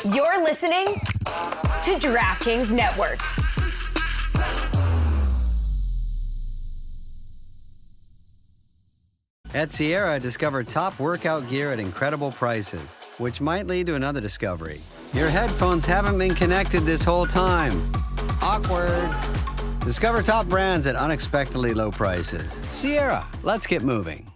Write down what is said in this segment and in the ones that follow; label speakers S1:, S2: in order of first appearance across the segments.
S1: You're listening to DraftKings Network.
S2: At Sierra, discover top workout gear at incredible prices, which might lead to another discovery. Your headphones haven't been connected this whole time. Awkward. Discover top brands at unexpectedly low prices. Sierra, let's get moving.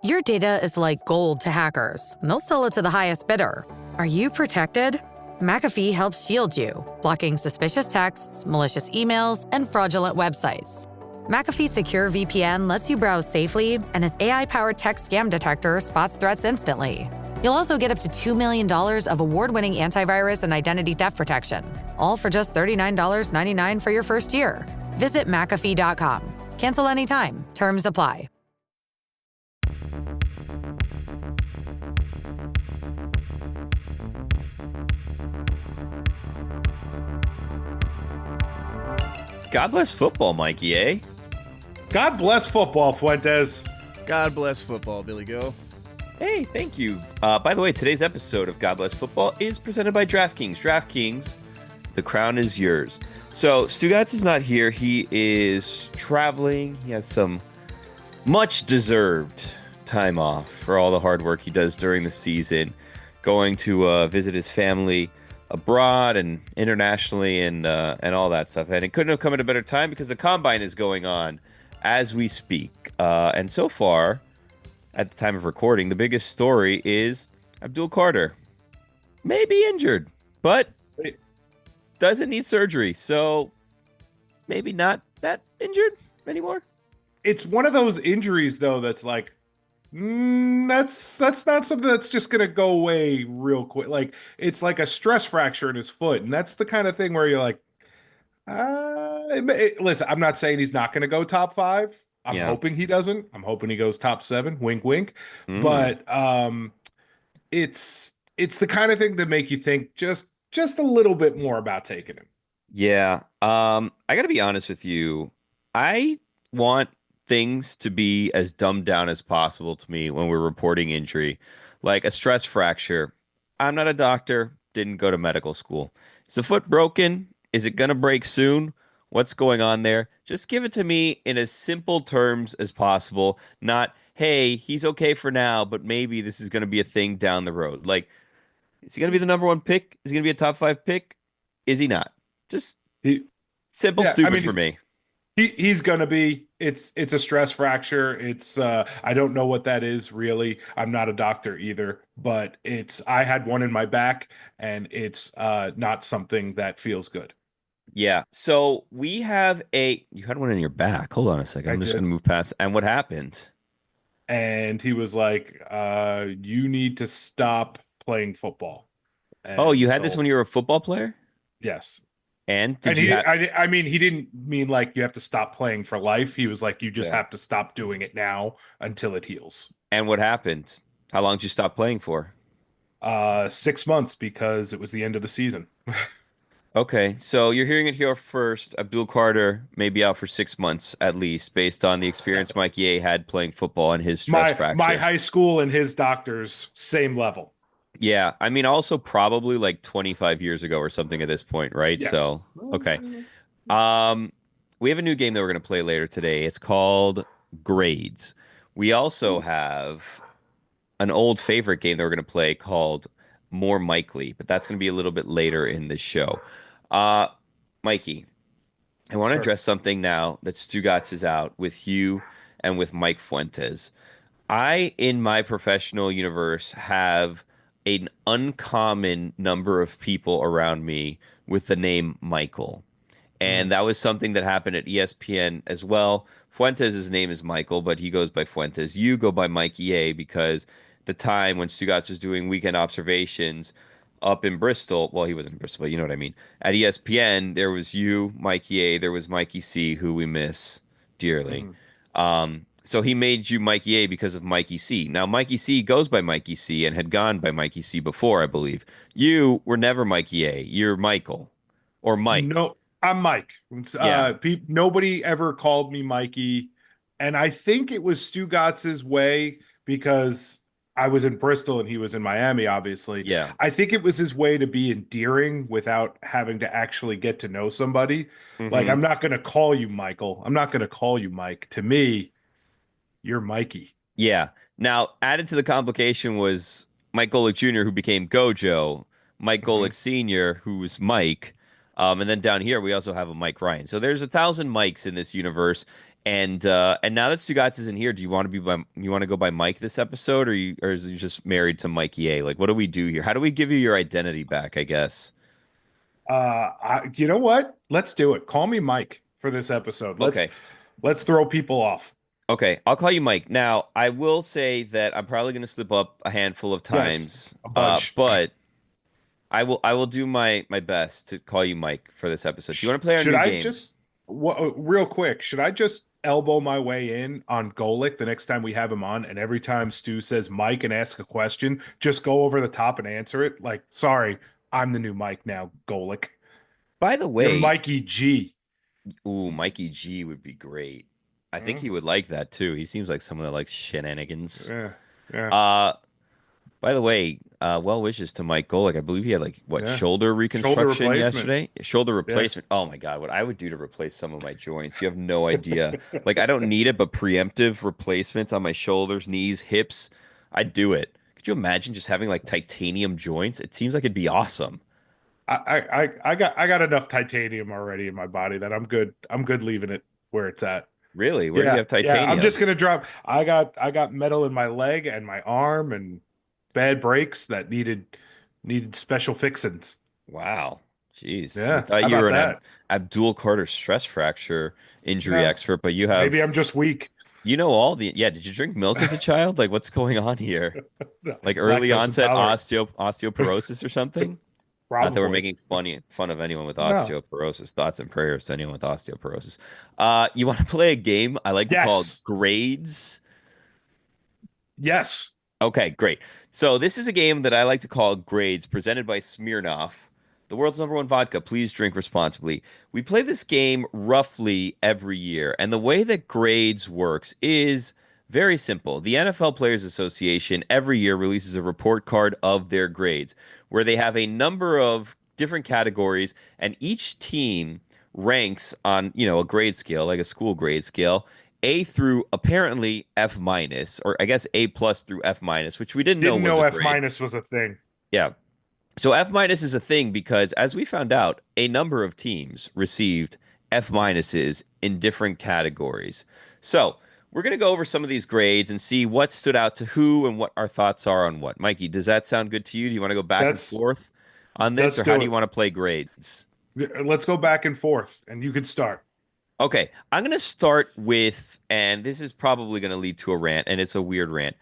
S3: Your data is like gold to hackers, and they'll sell it to the highest bidder. Are you protected? McAfee helps shield you, blocking suspicious texts, malicious emails, and fraudulent websites. McAfee Secure VPN lets you browse safely, and its AI-powered text scam detector spots threats instantly. You'll also get up to $2 million of award-winning antivirus and identity theft protection, all for just $39.99 for your first year. Visit McAfee.com. Cancel anytime. Terms apply.
S4: God bless football, Mikey A.
S5: God bless football, Fuentes.
S6: God bless football, Billy Go.
S4: Hey, thank you. By the way, today's episode of God Bless Football is presented by DraftKings. DraftKings, the crown is yours. So, Stugotz is not here. He is traveling. He has some much-deserved time off for all the hard work he does during the season, going to visit his family abroad and internationally and all that stuff. And it couldn't have come at a better time because the Combine is going on as we speak. And so far, at the time of recording, the biggest story is Abdul Carter may be injured, but doesn't need surgery. So maybe not that injured anymore.
S5: It's one of those injuries, though, that's like, that's not something that's just going to go away real quick. Like, it's like a stress fracture in his foot. And that's the kind of thing where you're like, listen, I'm not saying he's not going to go top 5. I'm hoping he doesn't. I'm hoping he goes top 7. Wink, wink. But it's the kind of thing that make you think just a little bit more about taking him.
S4: Yeah. I got to be honest with you. I want things to be as dumbed down as possible to me when we're reporting injury, like a stress fracture. I'm not a doctor. Didn't go to medical school. Is the foot broken? Is it going to break soon? What's going on there? Just give it to me in as simple terms as possible. Not, hey, he's okay for now, but maybe this is going to be a thing down the road. Like, is he going to be the number 1 pick? Is he going to be a top 5 pick? Is he not? Just simple, stupid for me.
S5: He's going to be. It's a stress fracture. It's I don't know what that is really. I'm not a doctor either, but I had one in my back, and it's not something that feels good.
S4: Yeah. So we have you had one in your back. Hold on a second. I'm just going to move past. And what happened?
S5: And he was like, you need to stop playing football.
S4: And you had this when you were a football player?
S5: Yes.
S4: And
S5: I mean, he didn't mean like you have to stop playing for life. He was like, you just have to stop doing it now until it heals.
S4: And what happened? How long did you stop playing for?
S5: 6 months, because it was the end of the season.
S4: Okay, so you're hearing it here first. Abdul Carter may be out for 6 months at least, based on the experience Mikey A had playing football and his stress fracture.
S5: My high school and his doctors, same level.
S4: Yeah, I mean, also probably like 25 years ago or something at this point, right?
S5: Yes.
S4: So, okay. We have a new game that we're going to play later today. It's called Grades. We also have an old favorite game that we're going to play called More Mikely, but that's going to be a little bit later in this show. Mikey, I want to address something now that Stugotz is out with you and with Mike Fuentes. I, in my professional universe, have an uncommon number of people around me with the name Michael. And that was something that happened at ESPN as well. Fuentes' name is Michael, but he goes by Fuentes. You go by Mikey A because the time when Stugotz was doing weekend observations up in Bristol, well, he wasn't in Bristol, but you know what I mean. At ESPN, there was you, Mikey A, there was Mikey C, who we miss dearly. So he made you Mikey A because of Mikey C. Now, Mikey C goes by Mikey C and had gone by Mikey C before, I believe. You were never Mikey A. You're Michael or Mike.
S5: No, I'm Mike. Nobody ever called me Mikey. And I think it was Stugotz's way because I was in Bristol and he was in Miami, obviously.
S4: Yeah.
S5: I think it was his way to be endearing without having to actually get to know somebody. Like,
S4: Hmm.
S5: I'm not going to call you Michael. I'm not going to call you Mike. To me, you're Mikey.
S4: Yeah. Now, added to the complication was Mike Golick Jr., who became Gojo, Mike
S5: Mhm.
S4: Golick Sr., who's Mike, and then down here we also have a Mike Ryan. So there's 1,000 Mikes in this universe, and now that Stugotz isn't here, do you want to go by Mike this episode, or is he just married to Mikey A? Like, what do we do here? How do we give you your identity back? I guess.
S5: You know what? Let's do it. Call me Mike for this episode. Let's
S4: Okay.
S5: let's throw people off.
S4: Okay, I'll call you Mike. Now, I will say that I'm probably going to slip up a handful of
S5: Yes,
S4: times,
S5: a bunch.
S4: but I will do my best to call you Mike for this episode. Do you want to play our
S5: Should
S4: new
S5: I
S4: game?
S5: just real quick? Should I just elbow my way in on Golick the next time we have him on, and every time Stu says Mike and ask a question, just go over the top and answer it? Like, sorry, I'm the new Mike now, Golick.
S4: By the
S5: You're
S4: way,
S5: Mikey G.
S4: ooh, Mikey G would be great. I think
S5: Huh?
S4: he would like that too. He seems like someone that likes shenanigans.
S5: Yeah, yeah,
S4: Uh, by the way, well wishes to Mike Golick. I believe he had like what
S5: yeah.
S4: shoulder
S5: Shoulder
S4: reconstruction
S5: replacement.
S4: yesterday? Shoulder
S5: Yeah.
S4: replacement. Oh my God, what I would do to replace some of my joints. You have no idea. Like I don't need it, but preemptive replacements on my shoulders, knees, hips, I'd do it. Could you imagine just having like titanium joints? It seems like it'd be awesome.
S5: I got enough titanium already in my body that I'm good. I'm good leaving it where it's at.
S4: Really? Where do you
S5: Yeah,
S4: have
S5: yeah. I'm just
S4: titanium?
S5: gonna drop. I got metal in my leg and my arm and bad breaks that needed special fixins.
S4: Wow. Jeez. I
S5: Yeah,
S4: thought
S5: how
S4: you were
S5: about
S4: an
S5: that?
S4: Abdul Carter stress fracture injury
S5: No,
S4: expert, but you
S5: maybe
S4: have
S5: I'm just weak.
S4: you know all the yeah, did you drink milk as a child? Like what's going on here? Like early
S5: Lactose
S4: onset
S5: intolerant,
S4: osteoporosis or something? Not that we're
S5: probably.
S4: making fun of anyone with
S5: No.
S4: osteoporosis. Thoughts and prayers to anyone with osteoporosis. You want to play a game I like to call
S5: Yes,
S4: grades?
S5: yes.
S4: Okay, great. So this is a game that I like to call Grades, presented by Smirnoff, the world's number one vodka. Please drink responsibly. We play this game roughly every year, and the way that Grades works is very simple. The NFL Players Association every year releases a report card of their grades, where they have a number of different categories, and each team ranks on, a grade scale, like a school grade scale, A through apparently F minus, or I guess A plus through F minus, which we didn't know
S5: Didn't
S4: was
S5: know
S4: a
S5: F
S4: grade.
S5: minus was a thing.
S4: Yeah. So F minus is a thing because, as we found out, a number of teams received F minuses in different categories. So we're going to go over some of these grades and see what stood out to who and what our thoughts are on what. Mikey, does that sound good to you? Do you want to go back and
S5: That's
S4: forth on this,
S5: let's
S4: or how
S5: do
S4: do you
S5: it.
S4: want to play grades?
S5: Let's go back and forth, and you could start,
S4: Okay, I'm going to start with, and this is probably going to lead to a rant, and it's a weird rant.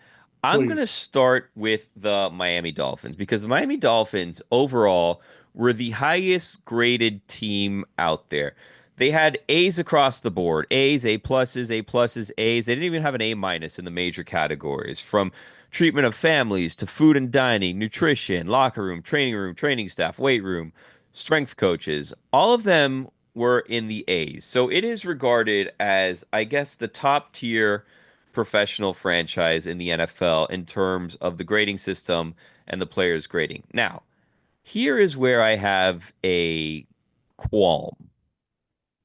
S4: I'm going to
S5: please.
S4: start with the Miami Dolphins because the Miami Dolphins overall were the highest graded team out there. They had A's across the board, A's, A pluses, A pluses, A's. They didn't even have an A minus in the major categories, from treatment of families to food and dining, nutrition, locker room, training staff, weight room, strength coaches. All of them were in the A's. So it is regarded as, I guess, the top tier professional franchise in the NFL in terms of the grading system and the players' grading. Now, here is where I have a qualm.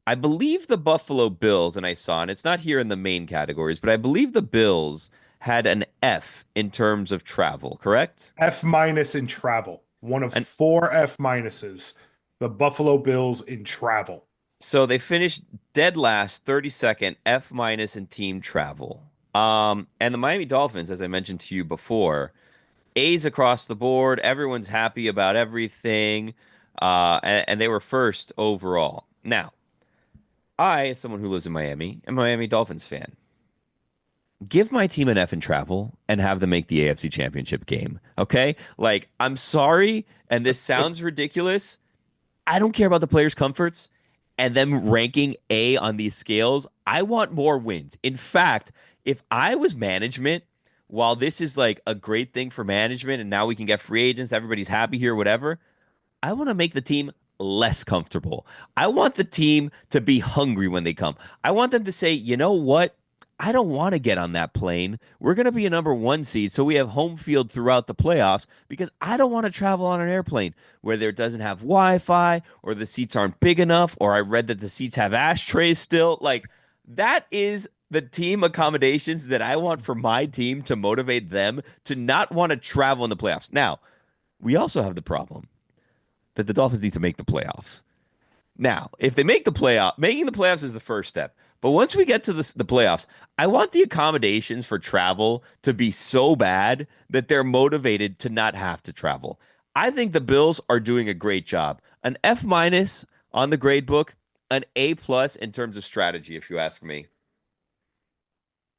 S4: I believe the Buffalo Bills, and I saw, and it's not here in the main categories, but I believe the Bills had an F in terms of travel, correct?
S5: F minus in travel. One of
S4: And
S5: four F minuses. The Buffalo Bills in travel.
S4: so they finished dead last, 32nd, F minus in team travel. And the Miami Dolphins, as I mentioned to you before, A's across the board. Everyone's happy about everything. And they were first overall. Now, I, as someone who lives in Miami, am a Miami Dolphins fan. Give my team an F in travel and have them make the AFC Championship game. Okay? Like, I'm sorry, and this sounds ridiculous. I don't care about the players' comforts and them ranking A on these scales. I want more wins. In fact, if I was management, while this is like a great thing for management and now we can get free agents, everybody's happy here, whatever, I want to make the team less comfortable. I want the team to be hungry when they come. I want them to say, you know what? I don't want to get on that plane. We're going to be a number one seed, so we have home field throughout the playoffs because I don't want to travel on an airplane where there doesn't have Wi-Fi or the seats aren't big enough, or I read that the seats have ashtrays still. Like, that is the team accommodations that I want for my team to motivate them to not want to travel in the playoffs. Now, we also have the problem that the Dolphins need to make the playoffs. Now, if they make the playoff, making the playoffs is the first step. But once we get to the playoffs, I want the accommodations for travel to be so bad that they're motivated to not have to travel. I think the Bills are doing a great job. An F minus on the grade book, an A plus in terms of strategy, if you ask me.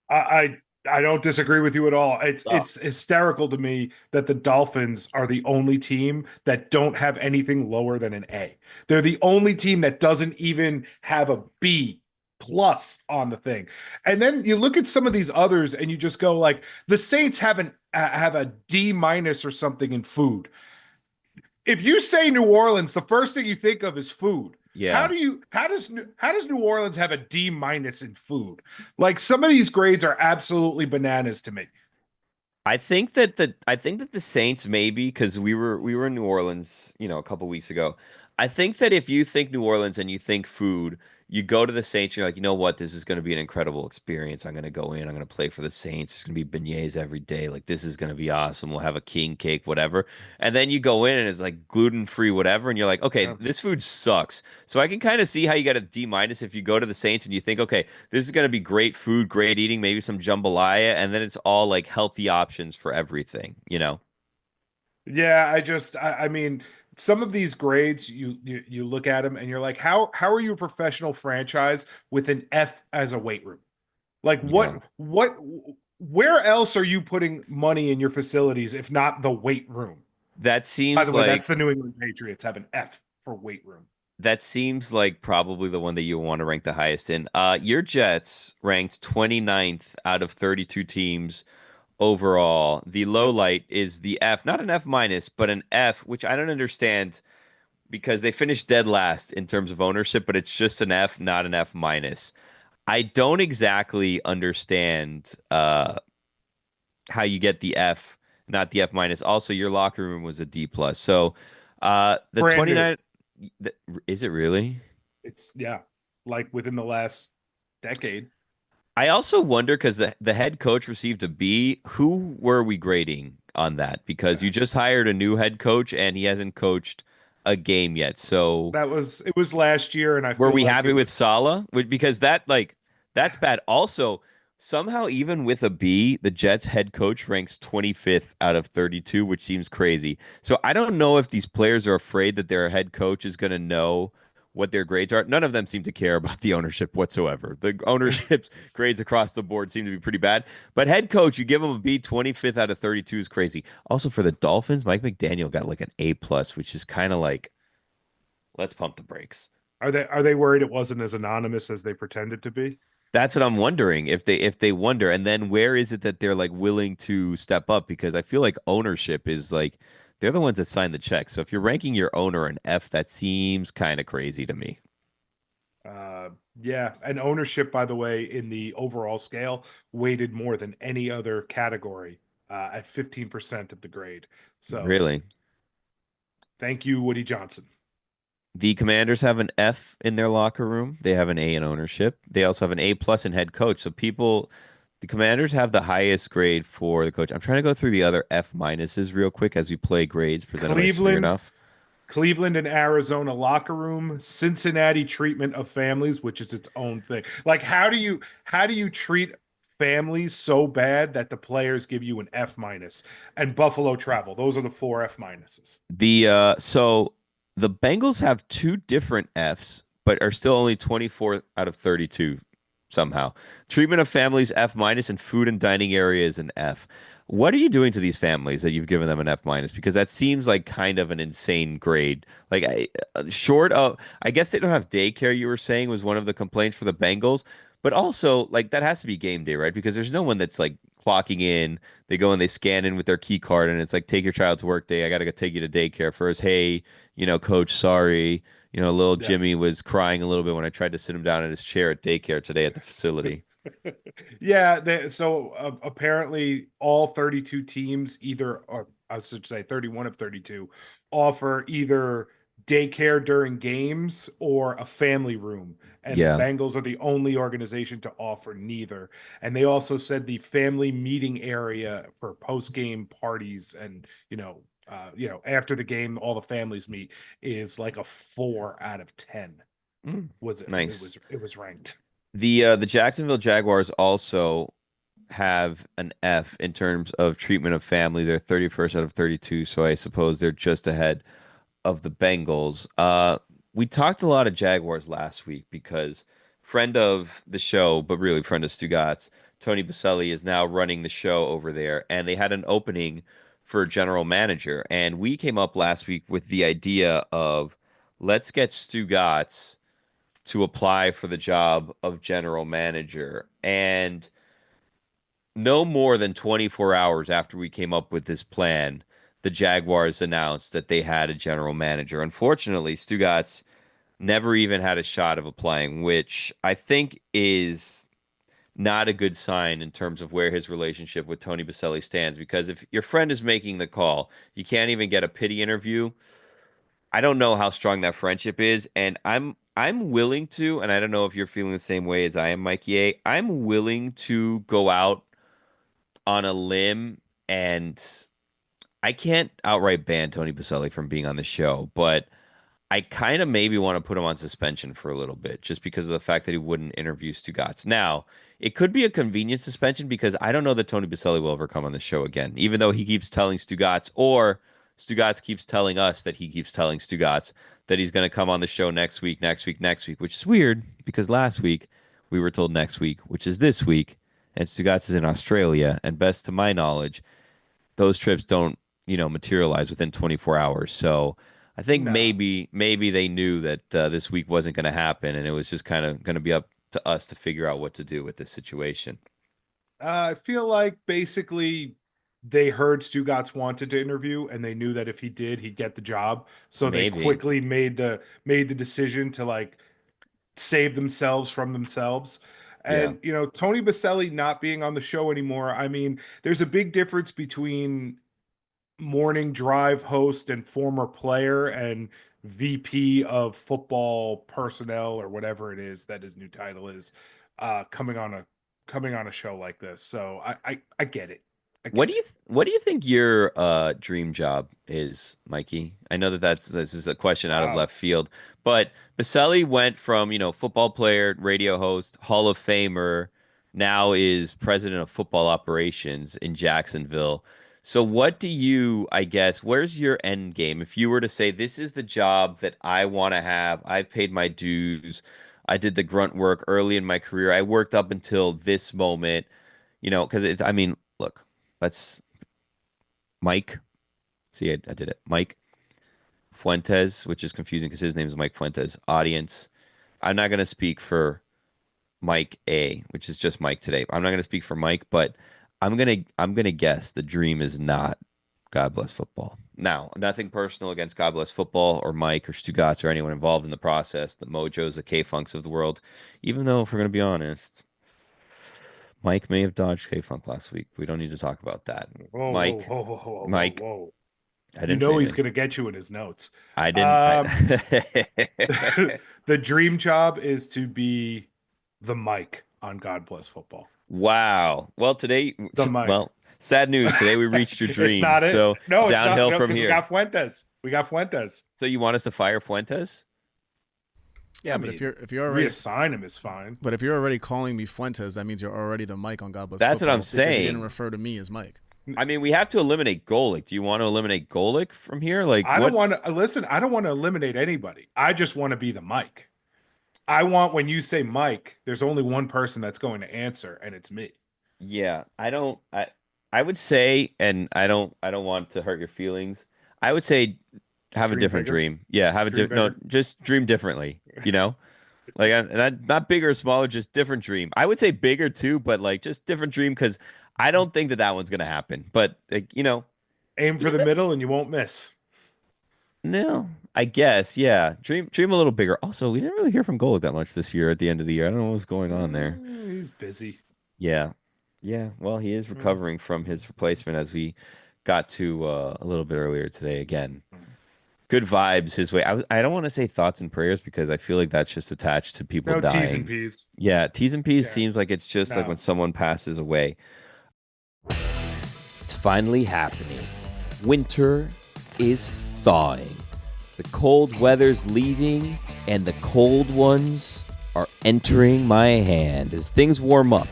S5: I don't disagree with you at all. It's
S4: Oh.
S5: it's hysterical to me that the Dolphins are the only team that don't have anything lower than an A. They're the only team that doesn't even have a B plus on the thing. And then you look at some of these others and you just go like the Saints have a D minus or something in food. If you say New Orleans, the first thing you think of is food.
S4: Yeah.
S5: How does New Orleans have a D minus in food? Like some of these grades are absolutely bananas to me.
S4: I think that the Saints maybe because we were in New Orleans, a couple weeks ago. I think that if you think New Orleans and you think food, you go to the Saints, you're like, you know what, this is going to be an incredible experience. I'm going to go in, I'm going to play for the Saints. It's going to be beignets every day. Like this is going to be awesome. We'll have a king cake, whatever. And then you go in and it's like gluten-free, whatever, and you're like, okay,
S5: Yeah.
S4: this food sucks. So I can kind of see how you get a D minus if you go to the Saints and you think, okay, this is going to be great food, great eating, maybe some jambalaya, and then it's all like healthy options for everything, you know?
S5: Yeah, I mean, some of these grades you look at them and you're like, how are you a professional franchise with an F as a weight room? Like
S4: Yeah.
S5: what where else are you putting money in your facilities if not the weight room?
S4: That
S5: By
S4: seems
S5: the way,
S4: like
S5: that's the New England Patriots have an F for weight room.
S4: that seems like probably the one that you want to rank the highest in. Your Jets ranked 29th out of 32 teams overall. The low light is the F, not an F minus, but an F, which I don't understand because they finished dead last in terms of ownership, but it's just an F, not an F minus. I don't exactly understand how you get the F, not the F minus. Also, your locker room was a D plus. So the
S5: Brand new.
S4: 29, is it really?
S5: It's like within the last decade.
S4: I also wonder because the head coach received a B. Who were we grading on that? Because you just hired a new head coach and he hasn't coached a game yet. So
S5: It was last year, and I
S4: were
S5: feel
S4: we
S5: like
S4: happy with Saleh? Because that's bad. Also, somehow even with a B, the Jets head coach ranks 25th out of 32, which seems crazy. So I don't know if these players are afraid that their head coach is going to know what their grades are. None of them seem to care about the ownership whatsoever. The ownership's grades across the board seem to be pretty bad. But head coach, you give him a B, 25th out of 32 is crazy. Also for the Dolphins, Mike McDaniel got like an A plus, which is kind of like, let's pump the brakes.
S5: Are they worried it wasn't as anonymous as they pretended to be?
S4: That's what I'm wondering if they wonder, and then where is it that they're like willing to step up? Because I feel like ownership is like they're the ones that sign the check. So if you're ranking your owner an F, that seems kind of crazy to me.
S5: Yeah, and ownership, by the way, in the overall scale, weighted more than any other category at 15% of the grade. So
S4: Really,
S5: thank you, Woody Johnson.
S4: the Commanders have an F in their locker room. They have an A in ownership. They also have an A plus in head coach. So the Commanders have the highest grade for the coach. I'm trying to go through the other F minuses real quick as we play grades presented by Stugotz.
S5: Cleveland and Arizona locker room, Cincinnati treatment of families, which is its own thing. Like how do you treat families so bad that the players give you an F minus? And Buffalo travel. Those are the 4 F minuses.
S4: So the Bengals have two different Fs, but are still only 24 out of 32 somehow. Treatment of families F minus and food and dining area is an F. What are you doing to these families that you've given them an F minus? Because that seems like kind of an insane grade. Like short of, I guess they don't have daycare. You were saying was one of the complaints for the Bengals, but also like that has to be game day, right? Because there's no one that's like clocking in. They go and they scan in with their key card, and it's like take your child to work day. I got to go take you to daycare first. Hey, coach, sorry. Little Jimmy was crying a little bit when I tried to sit him down in his chair at daycare today at the facility.
S5: Yeah, so apparently all 32 teams or I should say 31 of 32 offer either daycare during games or a family room, and the
S4: Yeah.
S5: Bengals are the only organization to offer neither. And they also said the family meeting area for post-game parties and after the game all the families meet is like a 4 out of 10. Was it
S4: Nice.
S5: it was ranked.
S4: The Jacksonville Jaguars also have an F in terms of treatment of family. They're 31st out of 32, so I suppose they're just ahead of the Bengals. We talked a lot of Jaguars last week because friend of the show, but really friend of Stugotz, Tony Baselli is now running the show over there, and they had an opening for general manager. And we came up last week with the idea of let's get Stugotz to apply for the job of general manager. And no more than 24 hours after we came up with this plan, the Jaguars announced that they had a general manager. Unfortunately, Stugotz never even had a shot of applying, which I think is not a good sign in terms of where his relationship with Tony Baselli stands. Because if your friend is making the call, you can't even get a pity interview. I don't know how strong that friendship is, and I'm willing to, and I don't know if you're feeling the same way as I am, Mikey A. I'm willing to go out on a limb, and I can't outright ban Tony Baselli from being on the show, but I kind of maybe want to put him on suspension for a little bit just because of the fact that he wouldn't interview Stugotz. Now, it could be a convenient suspension because I don't know that Tony Baselli will ever come on the show again, even though he keeps telling Stugotz or Stugotz keeps telling us that he keeps telling Stugotz that he's going to come on the show next week, next week, next week, which is weird because last week we were told next week, which is this week, and Stugotz is in Australia. And best to my knowledge, those trips don't, materialize within 24 hours. So I think
S5: No.
S4: maybe they knew that this week wasn't going to happen, and it was just kind of going to be up to us to figure out what to do with this situation.
S5: I feel like basically they heard Stugotz wanted to interview, and they knew that if he did, he'd get the job. So they
S4: Maybe.
S5: quickly made the decision to like save themselves from themselves.
S4: Yeah.
S5: And Tony Baselli not being on the show anymore. I mean, there's a big difference between morning drive host and former player and VP of football personnel or whatever it is that his new title is, coming on a show like this. So I get it. I
S4: What
S5: get
S4: do
S5: it.
S4: what do you think your dream job is, Mikey? I know that this is a question out of
S5: Wow.
S4: left field, but Baselli went from, football player, radio host, Hall of Famer, now is president of football operations in Jacksonville. So what do you, I guess, where's your end game? If you were to say this is the job that I want to have, I've paid my dues, I did the grunt work early in my career, I worked up until this moment, because I mean, look, let's Mike. See, I did it. Mike Fuentes, which is confusing because his name is Mike Fuentes. Audience. I'm not going to speak for Mike A, which is just Mike today. I'm not going to speak for Mike, but I'm gonna guess the dream is not God bless football. Now, nothing personal against God bless football or Mike or Stugotz or anyone involved in the process, the Mojos, the K-Funks of the world. Even though, if we're gonna be honest, Mike may have dodged K-Funk last week. We don't need to talk about that.
S5: Whoa, whoa,
S4: Mike,
S5: whoa, whoa, whoa, whoa,
S4: Mike,
S5: whoa.
S4: I
S5: You
S4: didn't say
S5: know he's
S4: anything.
S5: gonna get you in his notes.
S4: I didn't.
S5: Um, the dream job is to be the Mike on God Bless Football.
S4: Wow. Well, today,
S5: The Mike.
S4: well, sad news. Today we reached your
S5: It's
S4: dream.
S5: not it.
S4: So
S5: No, it's not.
S4: downhill
S5: No,
S4: from
S5: because we
S4: here.
S5: got Fuentes. We got Fuentes.
S4: So you want us to fire Fuentes?
S6: Yeah,
S5: I
S6: but
S5: mean,
S6: if you're already
S5: reassign him is fine.
S6: but if you're already calling me Fuentes, that means you're already the Mike on God Bless
S4: That's what
S6: Football
S4: I'm
S6: because you
S4: saying.
S6: didn't refer to me as Mike.
S4: I mean, we have to eliminate Golick. Do you want to eliminate Golick from here? Like,
S5: I
S4: what?
S5: don't want to listen. I don't want to eliminate anybody. I just want to be the Mike. I want when you say Mike, there's only one person that's going to answer, and it's me.
S4: Yeah, I don't. I would say, and I don't want to hurt your feelings. I would say have a
S5: Dream
S4: different
S5: bigger?
S4: dream. Yeah, have a
S5: Dream
S4: no,
S5: bigger?
S4: just dream differently. Like not bigger or smaller, just different dream. I would say bigger too, but like just different dream because I don't think that one's gonna happen. But like,
S5: Aim for the middle, and you won't miss.
S4: No, I guess, yeah. Dream a little bigger. Also, we didn't really hear from Golic that much this year at the end of the year. I don't know what's going on there.
S5: He's busy.
S4: Yeah. Yeah. Well, he is recovering from his replacement as we got to a little bit earlier today again. Good vibes his way. I don't want to say thoughts and prayers because I feel like that's just attached to people
S5: No T's and
S4: dying.
S5: P's.
S4: Yeah, T's and P's
S5: Yeah.
S4: seems like it's just like
S5: No.
S4: when someone passes away. It's finally happening. Winter is thawing. The cold weather's leaving, and the cold ones are entering my hand as things warm up.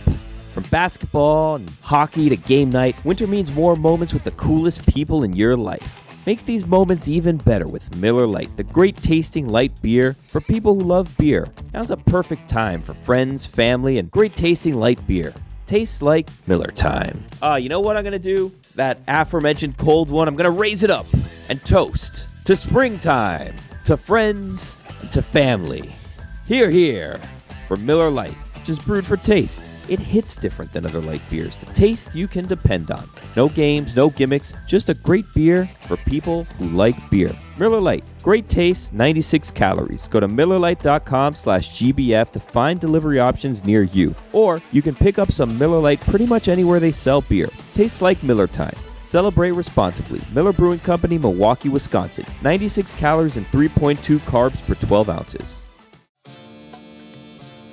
S4: From basketball and hockey to game night, winter means more moments with the coolest people in your life. Make these moments even better with Miller Lite, the great tasting light beer for people who love beer. Now's a perfect time for friends, family, and great tasting light beer. Tastes like Miller time. You know what I'm gonna do? That aforementioned cold one, I'm gonna raise it up and toast to springtime, to friends, and to family. Here, here, for Miller Lite, just brewed for taste. It hits different than other light beers. The taste you can depend on. No games, no gimmicks, just a great beer for people who like beer. Miller Lite, great taste, 96 calories. Go to MillerLite.com/GBF to find delivery options near you. Or you can pick up some Miller Lite pretty much anywhere they sell beer. Tastes like Miller time. Celebrate responsibly. Miller Brewing Company, Milwaukee, Wisconsin. 96 calories and 3.2 carbs per 12 ounces.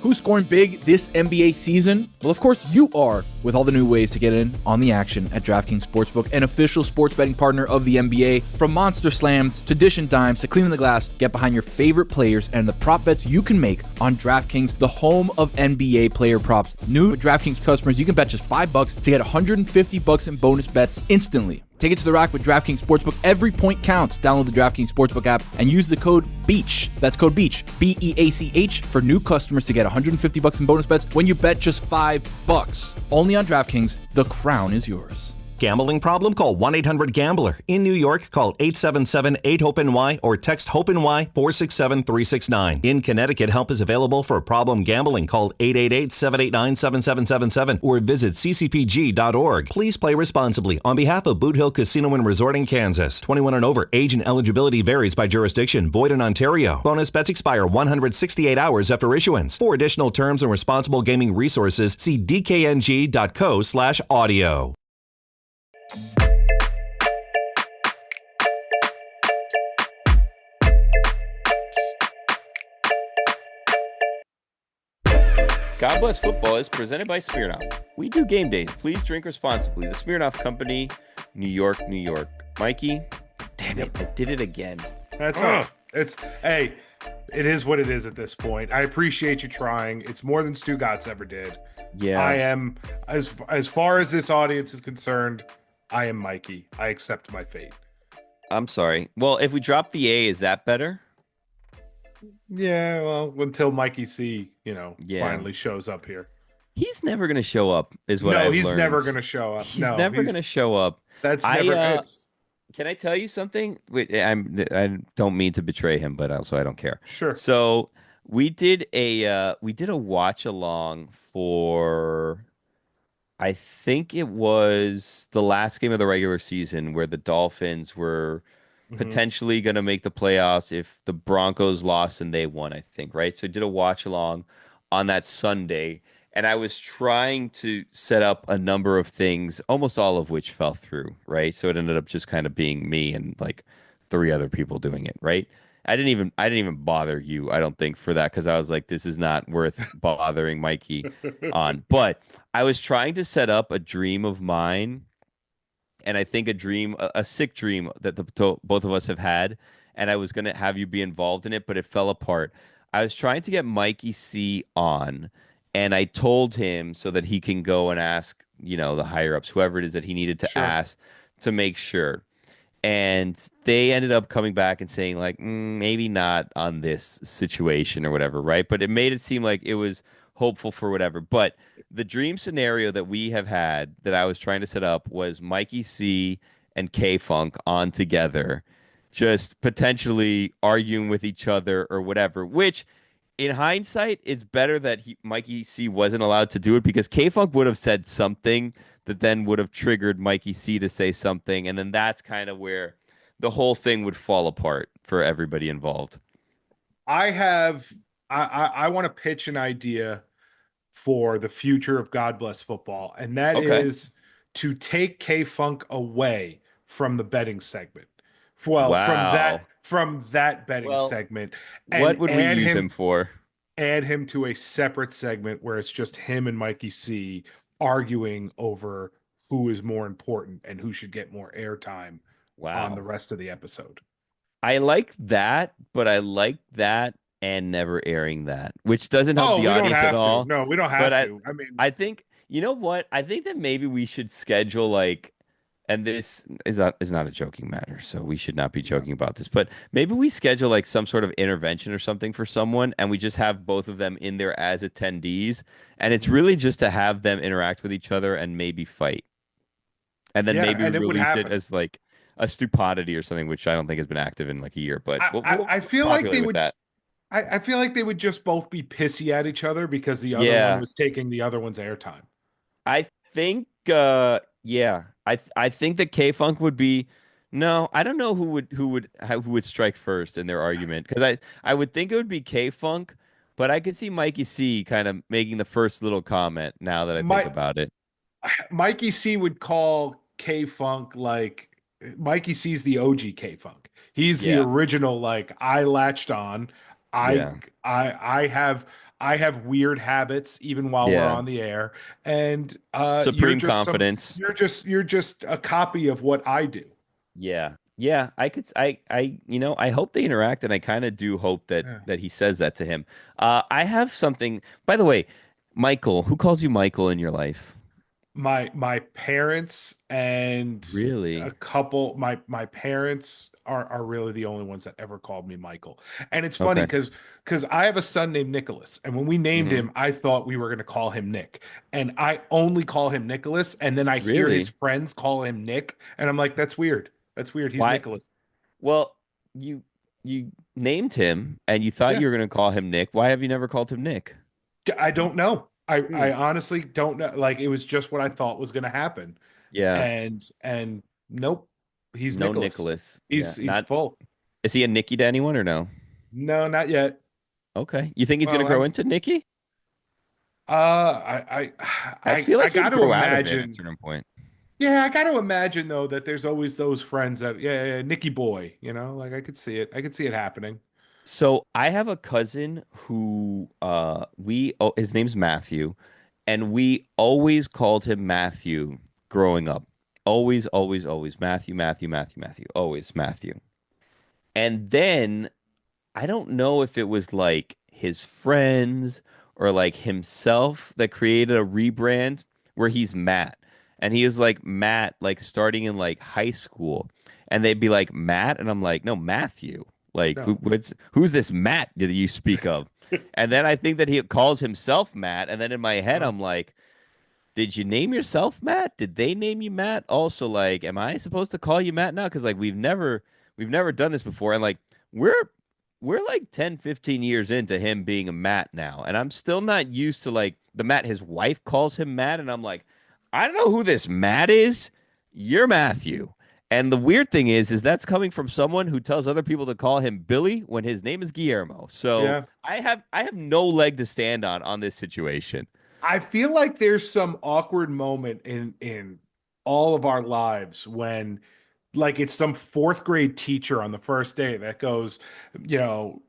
S7: Who's scoring big this NBA season? Well, of course you are, with all the new ways to get in on the action at DraftKings Sportsbook, an official sports betting partner of the NBA. From Monster Slams to Dish and Dimes to Cleaning the Glass, get behind your favorite players and the prop bets you can make on DraftKings, the home of NBA player props. New DraftKings customers, you can bet just $5 to get $150 in bonus bets instantly. Take it to the rack with DraftKings Sportsbook. Every point counts. Download the DraftKings Sportsbook app and use the code BEACH. That's code BEACH, BEACH, for new customers to get $150 in bonus bets when you bet just $5. Only on DraftKings. The crown is yours.
S8: Gambling problem? Call 1-800-GAMBLER. In New York, call 877-8-HOPE-NY or text HOPE-NY 467-369. In Connecticut, help is available for problem gambling. Call 888-789-7777 or visit ccpg.org. Please play responsibly. On behalf of Boot Hill Casino and Resort in Kansas, 21 and over, age and eligibility varies by jurisdiction. Void in Ontario. Bonus bets expire 168 hours after issuance. For additional terms and responsible gaming resources, see dkng.co/audio.
S4: God Bless Football is presented by Smirnoff. We do game days. Please drink responsibly. The Smirnoff Company, New York, New York. Mikey, damn it, I did it again.
S5: That's all. Hey, it is what it is at this point. I appreciate you trying. It's more than Stugotz ever did.
S4: Yeah.
S5: I am, as far as this audience is concerned, I am Mikey. I accept my fate.
S4: I'm sorry. Well, if we drop the A, is that better?
S5: Yeah, well, until Mikey C,
S4: Yeah.
S5: finally shows up here.
S4: He's never going to show up, is what
S5: No,
S4: I've
S5: he's
S4: learned.
S5: never going to show up.
S4: He's never going to show up.
S5: That's
S4: I,
S5: never.
S4: Can I tell you something? Wait, I don't mean to betray him, but also I don't care.
S5: Sure.
S4: So we did a watch along for, I think it was the last game of the regular season where the Dolphins were potentially going to make the playoffs if the Broncos lost and they won, I think, right? So I did a watch along on that Sunday, and I was trying to set up a number of things, almost all of which fell through, right? So it ended up just kind of being me and like 3 other people doing it, right? I didn't even bother you, I don't think, for that, because I was like, this is not worth bothering Mikey on. But I was trying to set up a dream of mine, and I think a sick dream that both of us have had, and I was going to have you be involved in it, but it fell apart. I was trying to get Mikey C on, and I told him so that he can go and ask, the higher-ups, whoever it is that he needed to ask to make sure. And they ended up coming back and saying, like, maybe not on this situation or whatever, right? But it made it seem like it was hopeful for whatever. But the dream scenario that we have had that I was trying to set up was Mikey C and K-Funk on together, just potentially arguing with each other or whatever, which in hindsight, it's better that Mikey C wasn't allowed to do it, because K-Funk would have said something that then would have triggered Mikey C to say something. And then that's kind of where the whole thing would fall apart for everybody involved.
S5: I have I want to pitch an idea for the future of God Bless Football, and that
S4: Okay.
S5: is to take K Funk away from the betting segment. Well,
S4: Wow.
S5: from that betting
S4: Well,
S5: segment,
S4: what
S5: and
S4: would we use him for?
S5: add him to a separate segment where it's just him and Mikey C arguing over who is more important and who should get more airtime on the
S4: Wow.
S5: rest of the episode.
S4: I like that, but I like that and never airing that, which doesn't help
S5: Oh,
S4: the
S5: we don't
S4: audience at
S5: have to.
S4: all.
S5: No, we don't
S4: But
S5: have to. I mean,
S4: I think you know what? I think that maybe we should schedule like, and this is not a joking matter, so we should not be joking about this. But maybe we schedule like some sort of intervention or something for someone, and we just have both of them in there as attendees, and it's really just to have them interact with each other and maybe fight, and then
S5: yeah,
S4: maybe we
S5: and it would
S4: release it
S5: happen.
S4: as like a stupidity or something, which I don't think has been active in like a year, but we'll
S5: I feel like
S4: populate
S5: they
S4: with
S5: would.
S4: that.
S5: I feel like they would just both be pissy at each other because the other one
S4: Yeah,
S5: was taking the other one's airtime.
S4: I think yeah. I think that K Funk would be no, I don't know who would strike first in their argument because I would think it would be K Funk, but I could see Mikey C kind of making the first little comment now that I think
S5: My
S4: about it.
S5: Mikey C would call K Funk like Mikey C's the OG K Funk. He's the
S4: Yeah.
S5: original like I latched on. I
S4: Yeah.
S5: I have weird habits even while we're
S4: Yeah.
S5: on the air, and
S4: Supreme confidence.
S5: you're just a copy of what I do.
S4: Yeah. Yeah, I could I hope they interact and I kind of do hope that
S5: Yeah.
S4: he says that to him. I have something. By the way, Michael, who calls you Michael in your life?
S5: My parents and a
S4: Really?
S5: couple my parents are really the only ones that ever called me Michael. And it's funny
S4: Okay.
S5: because I have a son named Nicholas, and when we named
S4: Hmm.
S5: him I thought we were going to call him Nick, and I only call him Nicholas, and then I hear his
S4: Really?
S5: friends call him Nick, and I'm like, that's weird, he's
S4: Why?
S5: Nicholas.
S4: Well, you named him and you thought
S5: Yeah,
S4: you were going to call him Nick. Why have you never called him Nick?
S5: I don't know. I
S4: Hmm.
S5: honestly don't know. Like, it was just what I thought was going to happen,
S4: Yeah.
S5: and nope, he's
S4: No
S5: Nicholas.
S4: Nicholas. Yeah.
S5: He's
S4: Not
S5: full.
S4: is he a Nicky to anyone or no?
S5: No, not yet.
S4: Okay. You think he's going to
S5: Well,
S4: grow
S5: I'm
S4: into Nicky? I feel
S5: I
S4: like
S5: got
S4: he'd
S5: to
S4: grow out of it at a
S5: imagine.
S4: certain point.
S5: Yeah, I got to imagine though that there's always those friends that yeah, Nicky boy, like I could see it. I could see it happening.
S4: So I have a cousin who his name's Matthew, and we always called him Matthew growing up. Always, always, always Matthew, Matthew, Matthew, Matthew, always Matthew. And then I don't know if it was like his friends or like himself that created a rebrand where he's Matt. And he is like Matt, like starting in like high school. And they'd be like, Matt? And I'm like, no, Matthew. Like,
S5: No.
S4: who's this Matt that you speak of? And then I think that he calls himself Matt. And then in my head,
S5: Oh,
S4: I'm like, did you name yourself Matt? Did they name you Matt? Also, like, am I supposed to call you Matt now? Because like we've never done this before. And like we're like 10, 15 years into him being a Matt now. And I'm still not used to like the Matt his wife calls him Matt. And I'm like, I don't know who this Matt is. You're Matthew. And the weird thing is that's coming from someone who tells other people to call him Billy when his name is Guillermo. So
S5: yeah.
S4: I have no leg to stand on this situation.
S5: I feel like there's some awkward moment in all of our lives when like it's some fourth grade teacher on the first day that goes, you know,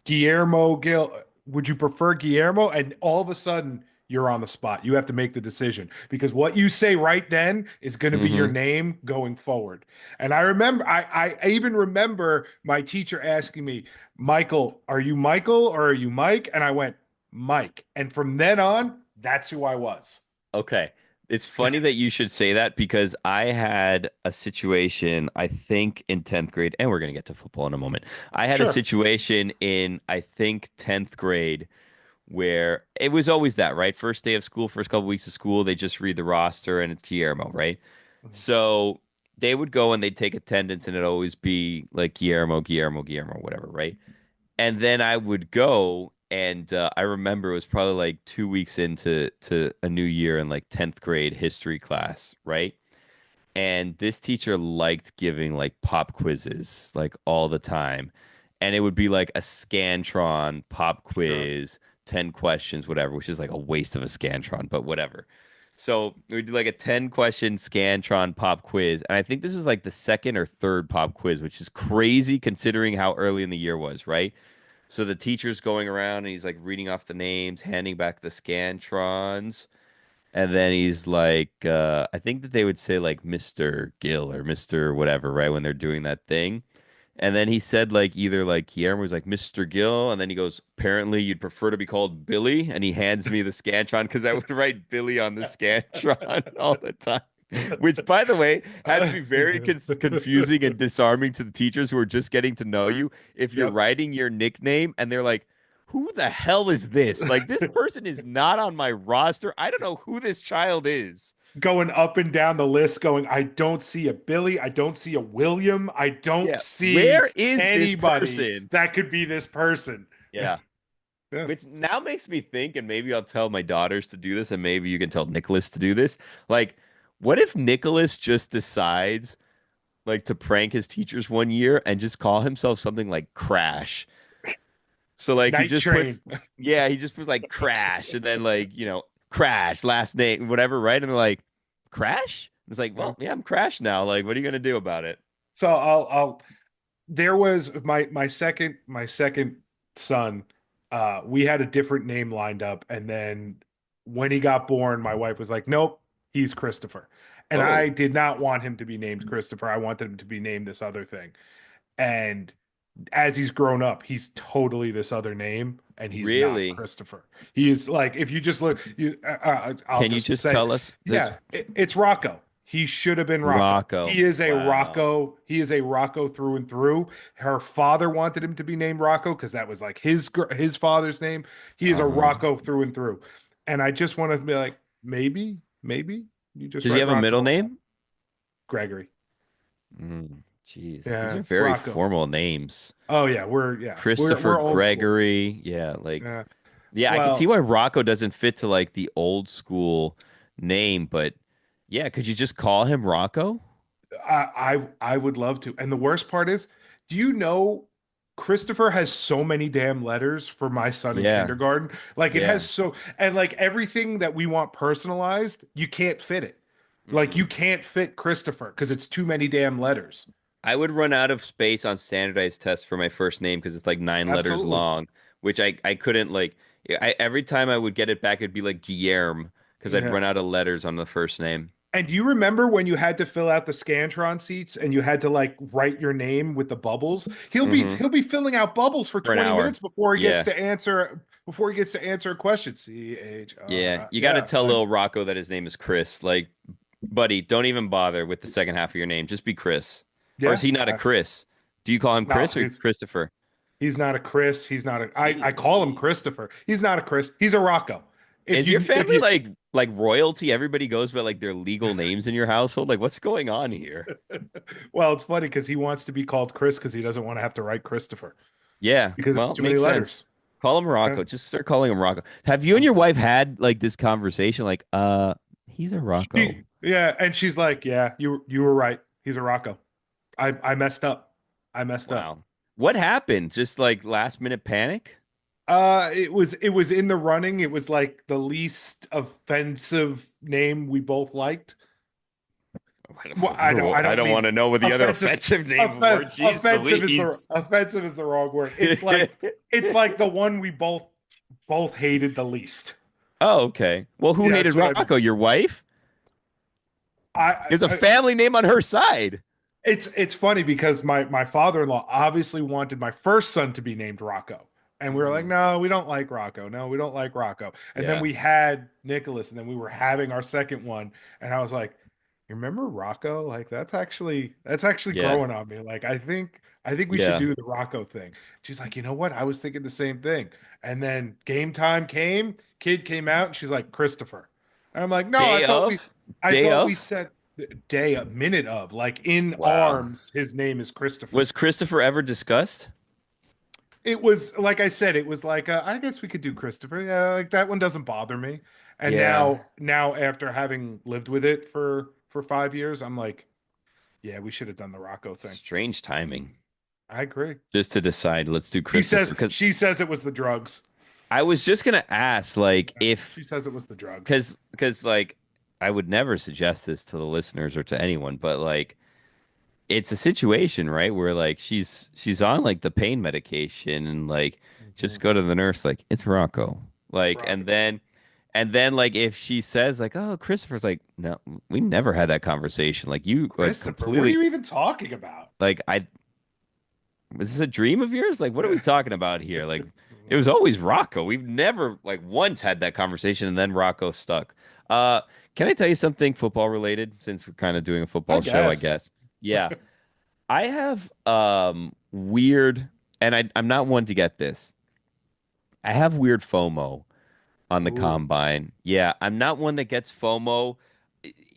S5: Guillermo Gil, would you prefer Guillermo? And all of a sudden you're on the spot. You have to make the decision because what you say right then is going to be your
S4: Hmm.
S5: name going forward. And I remember, I even remember my teacher asking me, Michael, are you Michael or are you Mike? And I went, Mike. And from then on, that's who I was.
S4: Okay. It's funny that you should say that because I had a situation, I think, in 10th grade, and we're going to get to football in a moment. I had a
S5: Sure.
S4: situation in, I think, 10th grade where it was always that, right? First day of school, first couple weeks of school, they just read the roster and it's Guillermo, right? So they would go and they'd take attendance and it'd always be like Guillermo, Guillermo, Guillermo, whatever, right? And then I would go, and I remember it was probably like 2 weeks into a new year in like 10th grade history class, right? And this teacher liked giving like pop quizzes like all the time. And it would be like a Scantron pop
S5: Sure.
S4: quiz, 10 questions, whatever, which is like a waste of a Scantron, but whatever. So we would do like a 10-question Scantron pop quiz. And I think this was like the second or third pop quiz, which is crazy considering how early in the year was, right? So the teacher's going around and he's like reading off the names, handing back the Scantrons. And then he's like, I think that they would say like Mr. Gill or Mr. whatever, right? When they're doing that thing. And then he said like either like Guillermo was like Mr. Gill, and then he goes, apparently you'd prefer to be called Billy, and he hands me the Scantron because I would write Billy on the Scantron all the time. Which, by the way, had to be very confusing and disarming to the teachers who are just getting to know you if you're
S5: Yep.
S4: writing your nickname and they're like, who the hell is this? Like, this person is not on my roster. I don't know who this child is.
S5: Going up and down the list, going, I don't see a Billy, I don't see a William, I don't
S4: Yeah.
S5: see
S4: Where is this
S5: anybody
S4: person?
S5: that could be this person.
S4: Yeah.
S5: Yeah.
S4: Which now makes me think, and maybe I'll tell my daughters to do this, and maybe you can tell Nicholas to do this. Like, what if Nicholas just decides, like, to prank his teachers one year and just call himself something like Crash? So, like, he
S5: Night
S4: just
S5: Train.
S4: puts, yeah, he just puts like Crash, and then like, Crash, last name, whatever, right? And they're like, Crash? It's like, well, yeah, I'm Crash now. Like, what are you gonna do about it?
S5: So I'll there was my second son. We had a different name lined up, and then when he got born, my wife was like, nope, he's Christopher. And I
S4: Oh,
S5: did not want him to be named Christopher. I wanted him to be named this other thing. And as he's grown up, he's totally this other name, and he's not
S4: really?
S5: Christopher. He is like, if you just look, I'll
S4: Can you
S5: just
S4: just
S5: say,
S4: tell us?
S5: yeah, it's Rocco. He should have been Rocco.
S4: Rocco.
S5: He is a
S4: Wow.
S5: Rocco. He is a Rocco through and through. Her father wanted him to be named Rocco because that was like his father's name. He is a
S4: Uh-huh.
S5: Rocco through and through. And I just want to be like, maybe you just
S4: Does he
S5: write
S4: have a middle
S5: Rocco.
S4: name?
S5: Gregory.
S4: Jeez, these
S5: Yeah,
S4: are very
S5: Rocco.
S4: formal names.
S5: Oh yeah, we're
S4: Christopher
S5: old school.
S4: Gregory. Yeah, like,
S5: Yeah.
S4: yeah, I can see
S5: Well,
S4: why Rocco doesn't fit to like the old school name, but yeah, could you just call him Rocco?
S5: I would love to. And the worst part is, do you know Christopher has so many damn letters for my son in
S4: Yeah,
S5: kindergarten? Like it
S4: yeah.
S5: has so and like everything that we want personalized, you can't fit it. Like you
S4: Mm-mm.
S5: can't fit Christopher because it's too many damn letters.
S4: I would run out of space on standardized tests for my first name because it's like 9 letters
S5: Absolutely.
S4: long, which I couldn't like. Every time I would get it back, it'd be like Guillermo because I'd
S5: Yeah.
S4: run out of letters on the first name.
S5: And do you remember when you had to fill out the Scantron seats and you had to like write your name with the bubbles? He'll be
S4: Hmm.
S5: he'll be filling out bubbles for
S4: For an
S5: 20
S4: hour.
S5: minutes
S4: Yeah.
S5: before he gets to answer a question. CHR.
S4: Yeah, you got to
S5: Yeah.
S4: tell little Rocco that his name is Chris. Like, buddy, don't even bother with the second half of your name. Just be Chris. Or is
S5: Yeah.
S4: he not a Chris? Do you call him
S5: No,
S4: Chris or Christopher?
S5: he's not a Chris. He's not a I
S4: Jeez
S5: call him
S4: Louise.
S5: Christopher. He's not a Chris. He's a Rocco. If
S4: Is your
S5: you if
S4: family
S5: you
S4: like royalty? Everybody goes by like their legal names in your household. Like, what's going on here?
S5: well, it's funny because he wants to be called Chris because he doesn't want to have to write Christopher
S4: Yeah,
S5: because it's
S4: well,
S5: too many
S4: makes sense.
S5: letters.
S4: Call him
S5: Yeah.
S4: Rocco. Just start calling him Rocco. Have you and your wife had like this conversation? Like, he's a Rocco.
S5: Yeah, and she's like, "Yeah, you were right. He's a Rocco. I messed up. I messed up."
S4: Wow. What happened? Just like last minute panic?
S5: It was in the running. It was like the least offensive name we both liked. Well, I don't mean
S4: want to know what the other
S5: offensive.
S4: offensive names were. Jeez
S5: Offensive is the wrong word. It's like the one we both hated the least.
S4: Oh, okay. Well, who
S5: Yeah,
S4: hated
S5: that's what I mean.
S4: Rocco? Your wife?
S5: I,
S4: There's a
S5: I
S4: family name on her side.
S5: it's funny because my father-in-law obviously wanted my first son to be named Rocco. And we were like, no, we don't like Rocco. No, we don't like Rocco. And then
S4: Yeah.
S5: we had Nicholas, and then we were having our second one. And I was like, you remember Rocco? Like that's actually
S4: Yeah.
S5: growing on me. Like I think we should
S4: Yeah.
S5: do the Rocco thing. She's like, you know what? I was thinking the same thing. And then game time came, kid came out, and she's like, Christopher. And I'm like, no,
S4: Day of?
S5: I
S4: Day
S5: thought we
S4: of?
S5: said day, a minute of, like in
S4: Wow.
S5: arms, his name is Christopher.
S4: Was Christopher ever discussed?
S5: It was like I said, it was like I guess we could do Christopher. Yeah, like that one doesn't bother me. And
S4: Yeah.
S5: now after having lived with it for 5 years, I'm like, Yeah, we should have done the Rocco thing.
S4: Strange timing.
S5: I agree.
S4: Just to decide, let's do Christopher.
S5: She says it was the drugs.
S4: I was just gonna ask, like, if
S5: She says it was the drugs.
S4: because like I would never suggest this to the listeners or to anyone, but like it's a situation, right, where like she's on like the pain medication and like just go to the nurse like it's Rocco. Like
S5: Rocco.
S4: and then like if she says like, oh, Christopher's like, no, we never had that conversation. Like you like
S5: Christopher,
S4: completely
S5: what are you even talking about?
S4: like was this a dream of yours? Like what are we talking about here? Like it was always Rocco. We've never like once had that conversation and then Rocco stuck. Can I tell you something football related since we're kind of doing a football show, I guess? Yeah. I have weird and I'm not one to get this. I have weird FOMO on the combine. Yeah, I'm not one that gets FOMO.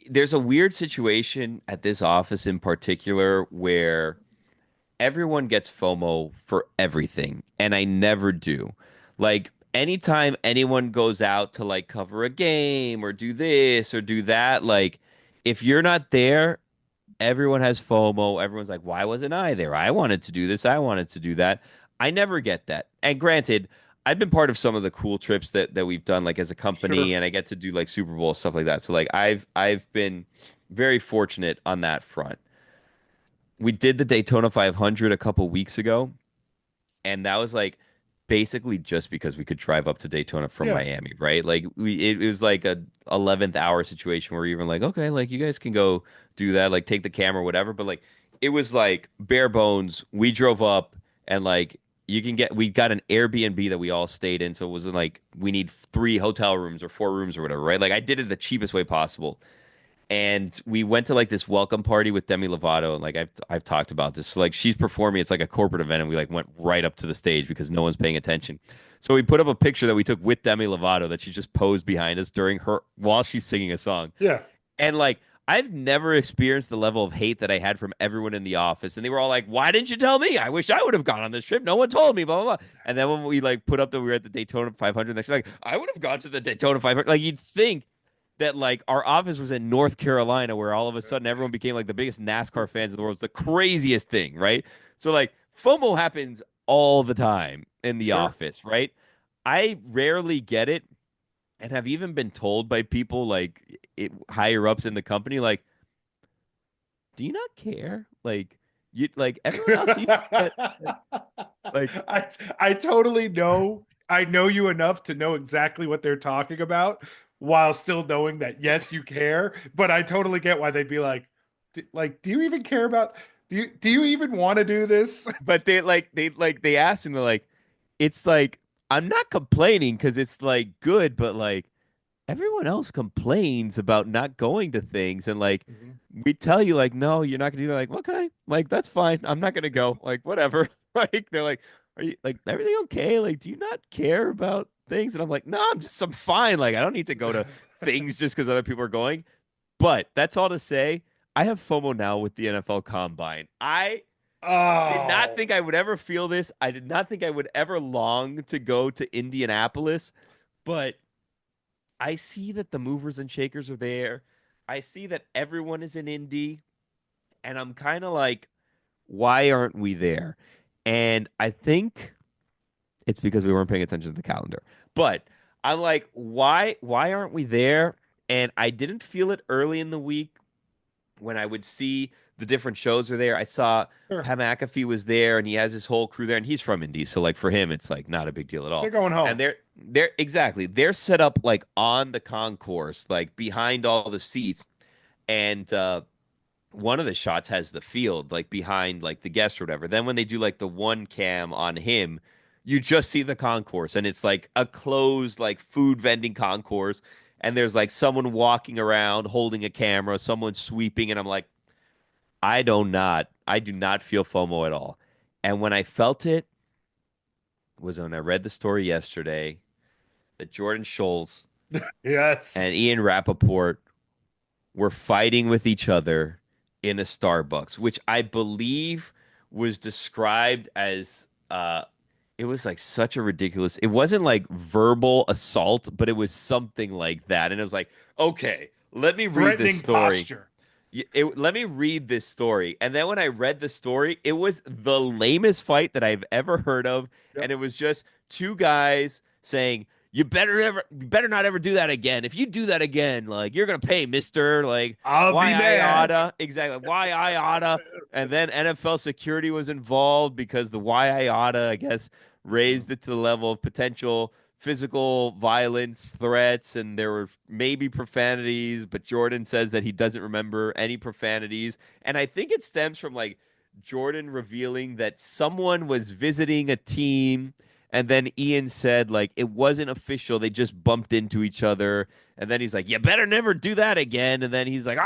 S4: There's a weird situation at this office in particular where everyone gets FOMO for everything, and I never do. Like anytime anyone goes out to like cover a game or do this or do that, like if you're not there, everyone has FOMO. Everyone's like, why wasn't I there? I wanted to do this. I wanted to do that. I never get that. And granted, I've been part of some of the cool trips that we've done like as a company,
S5: Sure.
S4: and I get to do like Super Bowl stuff like that. So like I've been very fortunate on that front. We did the Daytona 500 a couple weeks ago, and that was like basically just because we could drive up to Daytona from
S5: Yeah.
S4: Miami, right? Like it was like a 11th hour situation where we were like, okay, like you guys can go do that, like take the camera, whatever. But like it was like bare bones. We drove up and like we got an Airbnb that we all stayed in, so it wasn't like we need 3 hotel rooms or 4 rooms or whatever, right? Like I did it the cheapest way possible. And we went to like this welcome party with Demi Lovato, and like I've talked about this. So like she's performing, it's like a corporate event, and we like went right up to the stage because no one's paying attention. So we put up a picture that we took with Demi Lovato that she just posed behind us while she's singing a song.
S5: Yeah.
S4: And like I've never experienced the level of hate that I had from everyone in the office, and they were all like, "Why didn't you tell me? I wish I would have gone on this trip. No one told me." Blah blah blah. And then when we like put up that we were at the Daytona 500, they're like, "I would have gone to the Daytona 500." Like you'd think that like our office was in North Carolina, where all of a sudden everyone became like the biggest NASCAR fans in the world. It's the craziest thing, right? So like FOMO happens all the time in the office, right? I rarely get it, and have even been told by people like higher ups in the company, like, do you not care? Like you like everyone else seems like
S5: I totally know. I know you enough to know exactly what they're talking about, while still knowing that yes, you care. But I totally get why they'd be like, do you even care about? Do you even want to do this?
S4: but they asked him, they're like, it's like I'm not complaining because it's like good, but like everyone else complains about not going to things, and like we tell you like, no, you're not gonna do that. Like, okay, like that's fine. I'm not gonna go. Like, whatever. Like they're like, are you like everything okay? Like, do you not care about things? And I'm like, no, I'm fine. Like, I don't need to go to things just because other people are going. But that's all to say, I have FOMO now with the NFL Combine. I did not think I would ever feel this. I did not think I would ever long to go to Indianapolis, but I see that the movers and shakers are there. I see that everyone is in Indy, and I'm kind of like, why aren't we there? And I think it's because we weren't paying attention to the calendar. But I'm like, why aren't we there? And I didn't feel it early in the week when I would see the different shows are there. I saw Pat McAfee was there, and he has his whole crew there, and he's from Indy, so like for him, it's like not a big deal at all.
S5: They're going home,
S4: and they're set up like on the concourse, like behind all the seats, and one of the shots has the field like behind like the guest or whatever. Then when they do like the one cam on him, you just see the concourse, and it's like a closed like food vending concourse, and there's like someone walking around holding a camera, someone sweeping, and I'm like, I do not feel FOMO at all. And when I felt it was when I read the story yesterday that Jordan Scholes
S5: yes,
S4: and Ian Rappaport were fighting with each other in a Starbucks, which I believe was described as it was like such a ridiculous, it wasn't like verbal assault, but it was something like that. And it was like, okay, let me read this story.
S5: Posture.
S4: Let me read this story. And then when I read the story, it was the lamest fight that I've ever heard of.
S5: Yep.
S4: And it was just two guys saying, you better not ever do that again. If you do that again, like you're gonna pay, mister. Like
S5: I'll
S4: why
S5: be
S4: I
S5: mad.
S4: oughta. Exactly. Why I oughta. And then NFL security was involved because the why I oughta, I guess, raised it to the level of potential physical violence threats, and there were maybe profanities, but Jordan says that he doesn't remember any profanities. And I think it stems from like Jordan revealing that someone was visiting a team, and then Ian said like it wasn't official, they just bumped into each other. And then he's like, you better never do that again. And then he's like,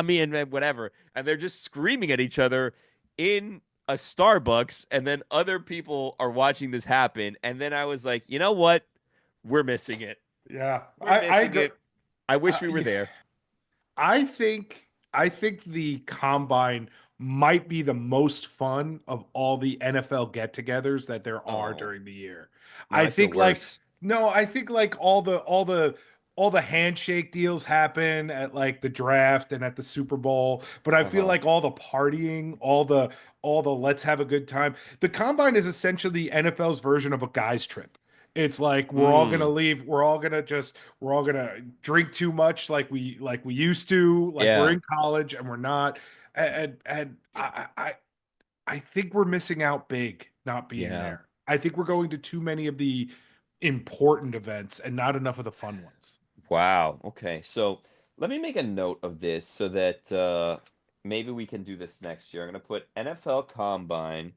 S4: me and whatever. And they're just screaming at each other in a Starbucks, and then other people are watching this happen. And then I was like, you know what? We're missing it.
S5: Yeah,
S4: I agree. I wish we were there.
S5: I think the combine might be the most fun of all the NFL get-togethers that there are during the year.
S4: No,
S5: I think like
S4: worse.
S5: no, I think like all the handshake deals happen at like the draft and at the Super Bowl, but I feel like all the partying, all the let's have a good time. The combine is essentially NFL's version of a guys trip. It's like we're all gonna leave. We're all gonna drink too much like we used to. Like we're in college and we're not. And I think we're missing out big not being there. I think we're going to too many of the important events and not enough of the fun ones.
S4: Wow. Okay. So let me make a note of this so that maybe we can do this next year. I'm going to put NFL Combine,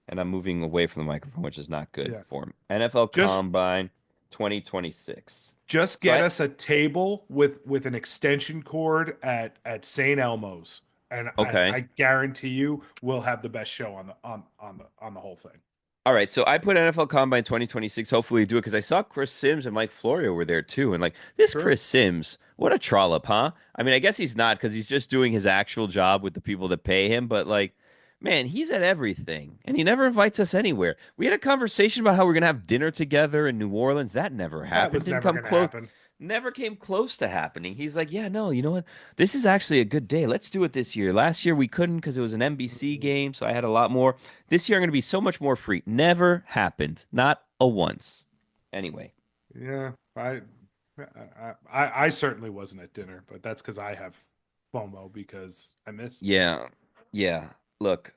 S4: and I'm moving away from the microphone, which is not good for me. NFL Combine 2026.
S5: Just get us a table with an extension cord at St. Elmo's, and I guarantee you we'll have the best show on the whole thing.
S4: All right, so I put NFL Combine 2026. Hopefully, do it because I saw Chris Sims and Mike Florio were there too, and like this Chris Sims, what a trollop, huh? I mean, I guess he's not because he's just doing his actual job with the people that pay him, but like, man, he's at everything, and he never invites us anywhere. We had a conversation about how we're gonna have dinner together in New Orleans. That never happened.
S5: Didn't come close.
S4: Never came close to happening. He's like, yeah, no, you know what? This is actually a good day. Let's do it this year. Last year we couldn't because it was an NBC game, so I had a lot more. This year I'm going to be so much more free. Never happened. Not a once. Anyway.
S5: Yeah, I certainly wasn't at dinner, but that's because I have FOMO because I missed.
S4: Yeah. Look,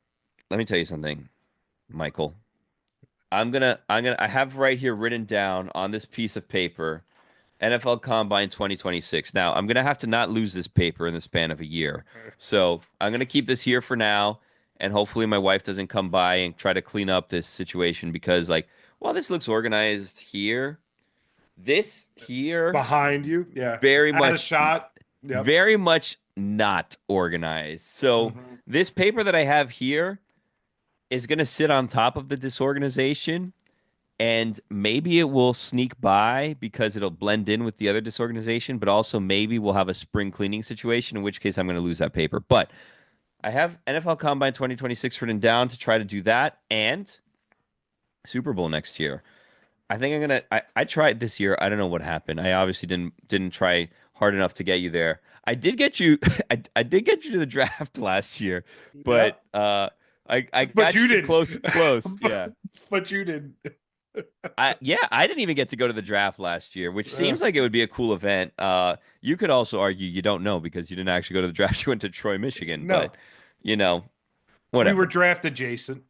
S4: let me tell you something, Michael. I have right here written down on this piece of paper NFL Combine 2026. Now, I'm going to have to not lose this paper in the span of a year. So I'm going to keep this here for now, and hopefully my wife doesn't come by and try to clean up this situation because, like, well, this looks organized here. This here.
S5: Behind you, yeah.
S4: Very
S5: At
S4: much.
S5: a shot. Yep.
S4: Very much not organized. So this paper that I have here is going to sit on top of the disorganization. And maybe it will sneak by because it'll blend in with the other disorganization, but also maybe we'll have a spring cleaning situation, in which case I'm going to lose that paper. But I have NFL Combine 2026 written down to try to do that and Super Bowl next year. I think I'm going to I tried this year. I don't know what happened. I obviously didn't try hard enough to get you there. I did get you I did get you to the draft last year, but I got you close. Yeah.
S5: But you didn't.
S4: I didn't even get to go to the draft last year, which seems like it would be a cool event. You could also argue you don't know because you didn't actually go to the draft. You went to Troy, Michigan.
S5: No.
S4: But, you know, whatever.
S5: We were draft adjacent.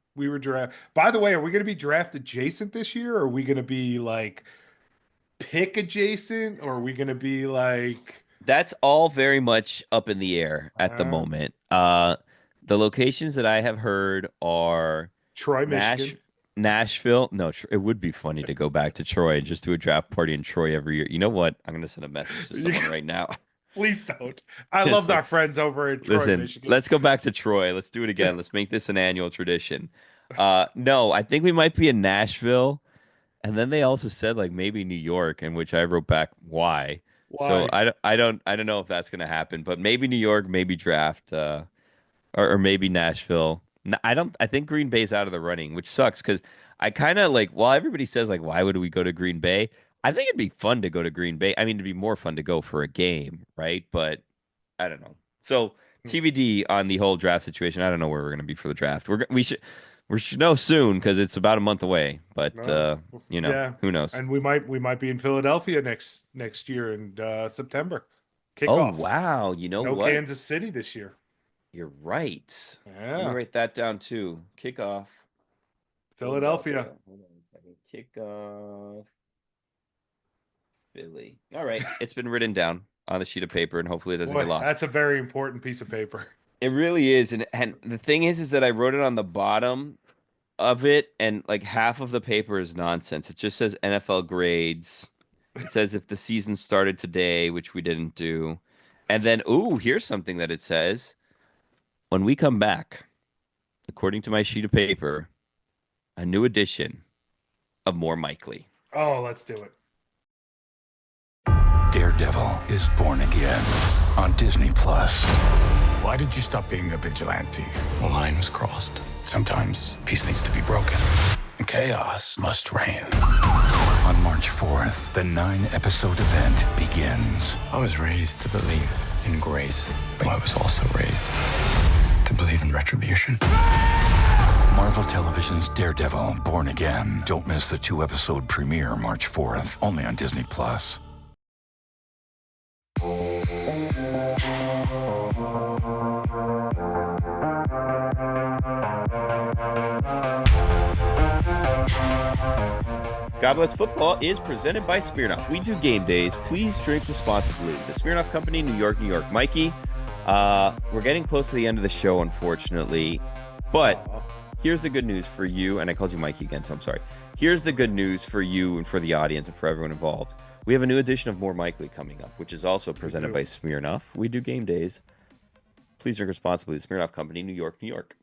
S5: By the way, are we going to be draft adjacent this year? Or are we going to be like pick adjacent? Or are we going to be like...
S4: That's all very much up in the air at the moment. The locations that I have heard are
S5: Troy, Michigan.
S4: Nashville. No, it would be funny to go back to Troy and just do a draft party in Troy every year. You know what? I'm going to send a message to someone right now.
S5: Please don't. I love our friends over in Troy, Michigan.
S4: Let's go back to Troy. Let's do it again. Let's make this an annual tradition. No, I think we might be in Nashville. And then they also said like maybe New York, in which I wrote back why. So I don't know if that's going to happen, but maybe New York, maybe draft, or maybe Nashville. I think Green Bay's out of the running, which sucks because I kind of like, while everybody says like, why would we go to Green Bay? I think it'd be fun to go to Green Bay. I mean, it'd be more fun to go for a game, right? But I don't know. So TBD on the whole draft situation. I don't know where we're going to be for the draft. We should know soon because it's about a month away. But who knows?
S5: And we might be in Philadelphia next year in September.
S4: Oh
S5: Kickoff.
S4: wow! You know
S5: no
S4: what?
S5: Kansas City this year.
S4: You're right.
S5: Yeah.
S4: Let me write that down too. Kickoff.
S5: Philadelphia.
S4: Hold on a second. Kickoff. Philly. All right. It's been written down on a sheet of paper, and hopefully it doesn't get lost.
S5: That's a very important piece of paper.
S4: It really is, and the thing is that I wrote it on the bottom of it, and like half of the paper is nonsense. It just says NFL grades. It says if the season started today, which we didn't do, and then here's something that it says: when we come back, according to my sheet of paper, a new edition of More Mikely.
S5: Oh, let's do it.
S9: Daredevil is born again on Disney+. Why did you stop being a vigilante? The line was crossed. Sometimes peace needs to be broken. Chaos must reign. On March 4th, the 9-episode event begins. I was raised to believe in grace, but I was also raised to believe in retribution. Marvel Television's Daredevil, Born Again. Don't miss the 2-episode premiere March 4th, only on Disney+.
S4: God Bless Football is presented by Smirnoff. We do game days. Please drink responsibly. The Smirnoff Company, New York, New York. Mikey, we're getting close to the end of the show, unfortunately. But here's the good news for you. And I called you Mikey again, so I'm sorry. Here's the good news for you and for the audience and for everyone involved. We have a new edition of More Mikely coming up, which is also presented by Smirnoff. We do game days. Please drink responsibly. The Smirnoff Company, New York, New York.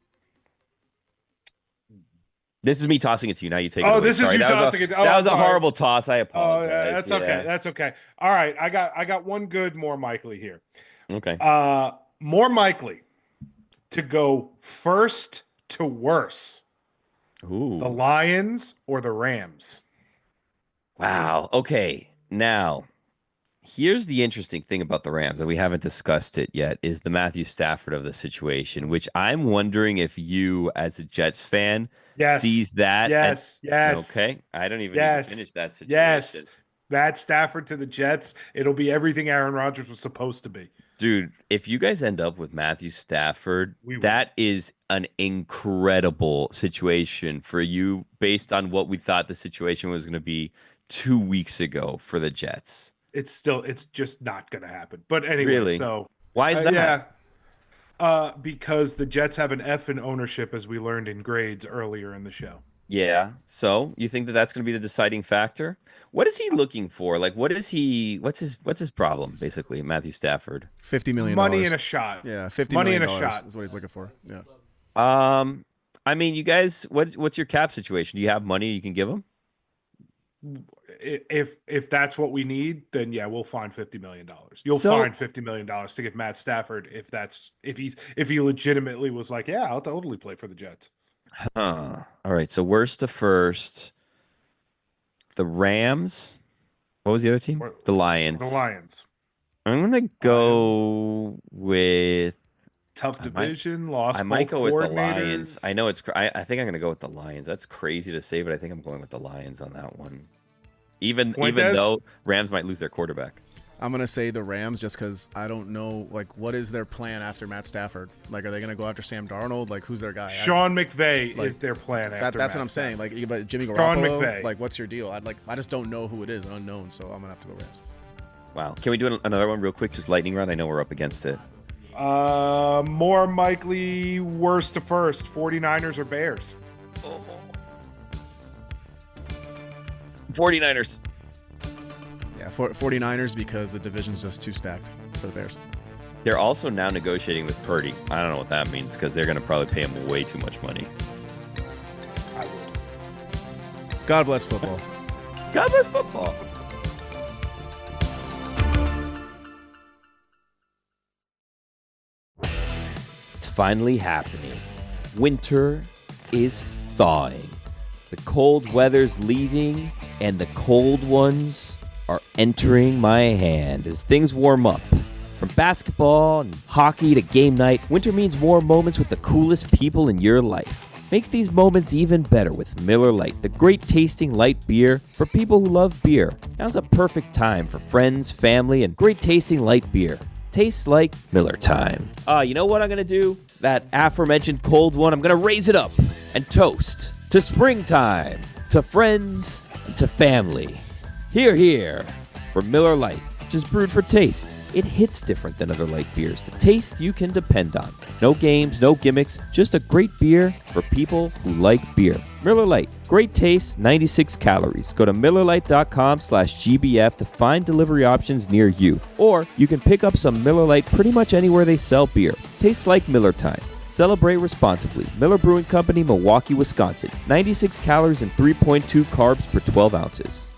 S4: This is me tossing it to you. Now you take it away.
S5: This is
S4: Sorry,
S5: you tossing it.
S4: That was a horrible toss. I apologize.
S5: Yeah, that's okay. That's okay. All right, I got one good More Mikely here.
S4: Okay.
S5: More Mikely to go first to worse.
S4: Ooh.
S5: The Lions or the Rams?
S4: Wow. Okay. Now, here's the interesting thing about the Rams, and we haven't discussed it yet, is the Matthew Stafford of the situation, which I'm wondering if you, as a Jets fan, sees that.
S5: Yes.
S4: Okay. I don't even need to finish that situation.
S5: Yes. Matt Stafford to the Jets, it'll be everything Aaron Rodgers was supposed to be.
S4: Dude, if you guys end up with Matthew Stafford, that is an incredible situation for you based on what we thought the situation was going to be 2 weeks ago for the Jets.
S5: It's just not going to happen. But anyway,
S4: really?
S5: So
S4: why is that?
S5: Because the Jets have an F in ownership, as we learned in grades earlier in the show.
S4: Yeah. So you think that that's going to be the deciding factor? What is he looking for? Like, what's his problem, basically, Matthew Stafford?
S6: $50 million.
S5: Money in a shot.
S6: Yeah, $50
S5: money
S6: million
S5: in a shot
S6: is what he's looking for. Yeah.
S4: I mean, you guys, what's your cap situation? Do you have money you can give him?
S5: If that's what we need, then yeah, we'll find $50 million. You'll find $50 million to give Matt Stafford if he legitimately was like, yeah, I'll totally play for the Jets.
S4: All right. So worst to first, the Rams. What was the other team? The Lions.
S5: The Lions.
S4: I'm gonna go with
S5: tough division. I
S4: might go with the Lions. I know it's. I think I'm gonna go with the Lions. That's crazy to say, but I think I'm going with the Lions on that one. Even though Rams might lose their quarterback.
S6: I'm going to say the Rams just because I don't know, like, what is their plan after Matt Stafford? Like, are they going to go after Sam Darnold? Like, who's their guy?
S5: Sean McVay is their plan after
S6: that's
S5: Matt
S6: what I'm saying.
S5: Stafford.
S6: Like, but Jimmy Garoppolo,
S5: Sean McVay.
S6: like, what's your deal? I just don't know who it is, an unknown, so I'm going to have to go Rams.
S4: Wow. Can we do another one real quick? Just lightning round. I know we're up against it.
S5: More likely worst to first, 49ers or Bears?
S4: 49ers.
S6: Yeah, 49ers because the division's just too stacked for the Bears.
S4: They're also now negotiating with Purdy. I don't know what that means because they're going to probably pay him way too much money.
S5: I would.
S6: God bless football.
S4: God bless football. It's finally happening. Winter is thawing. The cold weather's leaving, and the cold ones are entering my hand. As things warm up, From basketball and hockey to game night, winter means more moments with the coolest people in your life. Make these moments even better with Miller Lite, the great tasting light beer for people who love beer. Now's a perfect time for friends, family, and great tasting light beer. Tastes like Miller time. You know what I'm going to do? That aforementioned cold one, I'm going to raise it up and toast to springtime, to friends, and to family. Hear, hear for Miller Lite, which is brewed for taste. It hits different than other light beers. The taste you can depend on. No games, no gimmicks, just a great beer for people who like beer. Miller Lite, great taste, 96 calories. Go to MillerLite.com/GBF to find delivery options near you. Or you can pick up some Miller Lite pretty much anywhere they sell beer. Tastes like Miller time. Celebrate responsibly. Miller Brewing Company, Milwaukee, Wisconsin. 96 calories and 3.2 carbs per 12 ounces.